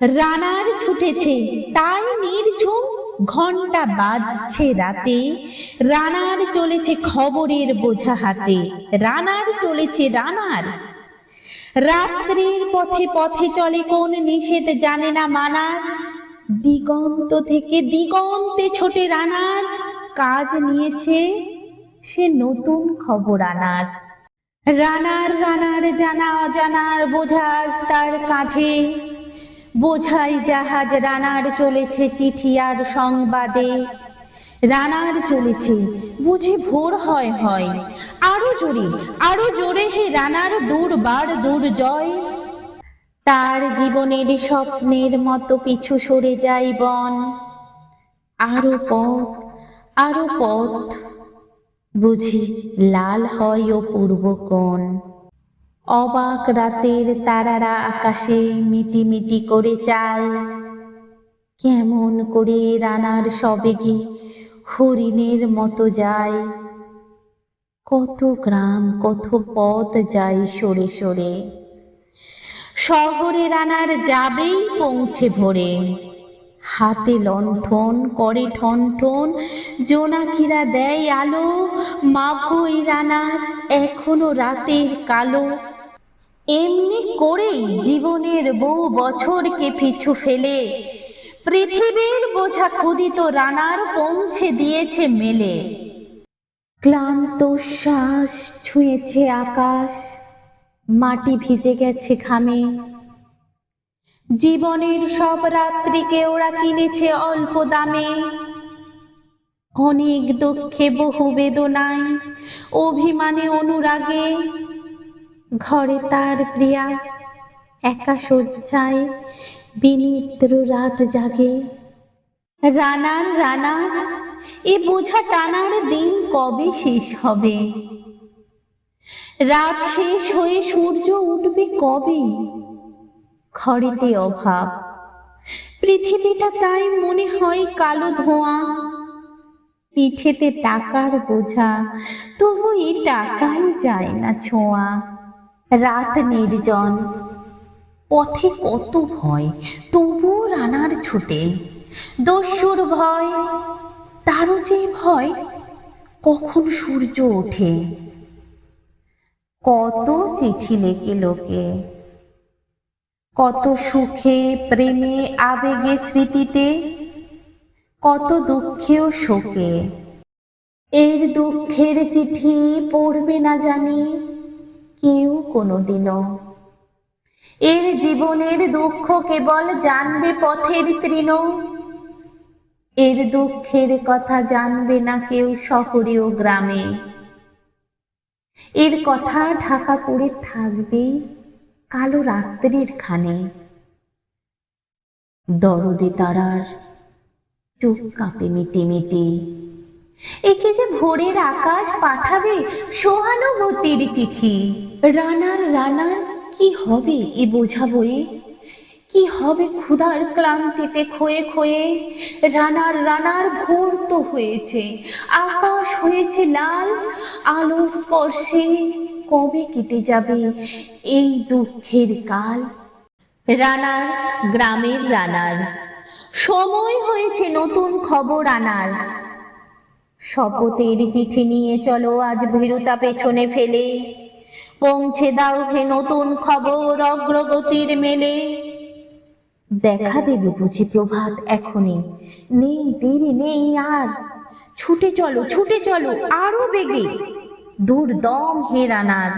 রানার ছুটেছে তাই নির্ঝুম, ঘন্টা বাজছে রাতে। রানার চলেছে খবরের বোঝা হাতে, রানার চলেছে রানার। রাত্রির পথে পথে চলে কোন নিষেধ জানে না মানার। দিগন্ত থেকে দিগন্তে ছোটে রানার, কাজ নিয়েছে সে নতুন খবর আনার। রানার রানার জানা অজানার বোঝা তার কাঁধে, বোঝাই জাহাজ রানার চলেছে চিঠি আর সংবাদে। রানার চলেছে বুঝি ভোর হয় হয়, আরো জোরে হে রানার দুর্বার দুর্জয়। তার জীবনের স্বপ্নের মতো পিছু সরে যায় বন, আরো পথ বুঝি লাল হয় ও পূর্ব কোণ। অবাক রাতের তারারা আকাশে মিটিমিটি করে চায়, কেমন করে রানার সবেগে হরিণের মতো যায়। কত গ্রাম কত পথ যায় সরে সরে, শহরে রানার যাবেই পৌঁছে ভোরে। হাতে লণ্ঠন করে ঠন ঠন, জোনাকিরা দেয় আলো, মাভই রানার এখনো রাতের কালো। এমনি করেই জীবনের বহু বছরকে পিছু ফেলে, পৃথিবীর বোঝা ক্ষুদিত রানার পৌঁছে দিয়েছে মেলে। ক্লান্ত শ্বাস ছুঁয়েছে আকাশ, মাটি ভিজে গেছে ঘামে। জীবনের সব রাত্রিকে ওরা কিনেছে অল্প দামে। অনেক দুঃখে বহু বেদনায়, অভিমানে অনুরাগে। ঘরে তার প্রিয়া একা শয্যায় বিনিদ্র রাত জাগে। রানার রানার এ বোঝা টানার দিন কবে শেষ হবে? রাত শেষ হয়ে সূর্য উঠবে কবে? ঘরেতে অভাব, পৃথিবীটা তাই মনে হয় কালো ধোঁয়া। পিঠেতে টাকার বোঝা, তবু এই টাকাই যায় না ছোঁয়া। রাত নির্জন, পথে কত ভয়, তবুও রানার ছুটে। দস্যুর ভয়, তারও যে ভয় কখন সূর্য ওঠে। কত চিঠি লেখে লোকে, কত সুখে প্রেমে আবেগে স্মৃতিতে, কত দুঃখে ও শোকে। এর দুঃখের চিঠি পড়বে না জানি কেউ কোনোদিনও। এর জীবনের দুঃখ কেবল জানবে পথের তৃণ। এর দুঃখের কথা জানবে না কেউ শহরে ও গ্রামে। এর কথা ঢাকা পড়ে থাকবে কালো রাত্রির খানে। দরদে তারার চোখ কাঁপে মিটি মিটি, একে যে ভোরের আকাশ পাঠাবে সহানুভূতির চিঠি। রানার রানার কি হবে এ বোঝা বয়ে? কি হবে ক্ষুধার ক্লান্তিতে ক্ষয়ে ক্ষয়ে? রানার রানার ভোর তো হয়েছে, আকাশ হয়েছে লাল। আলোর স্পর্শে কবে কেটে যাবে এই দুঃখের কাল? রানার, গ্রামের রানার, সময় হয়েছে নতুন খবর আনার। শপথের চিঠি নিয়ে চলো আজ ভীরুতা পেছনে ফেলে, পৌঁছে দাও হে নতুন খবর অগ্রগতির মেলে। দেখা দেবে বুঝি প্রভাত এখনই, নেই দেরি নেই আর। ছুটে চলো আরো বেগে, দুর্দম হে রানার।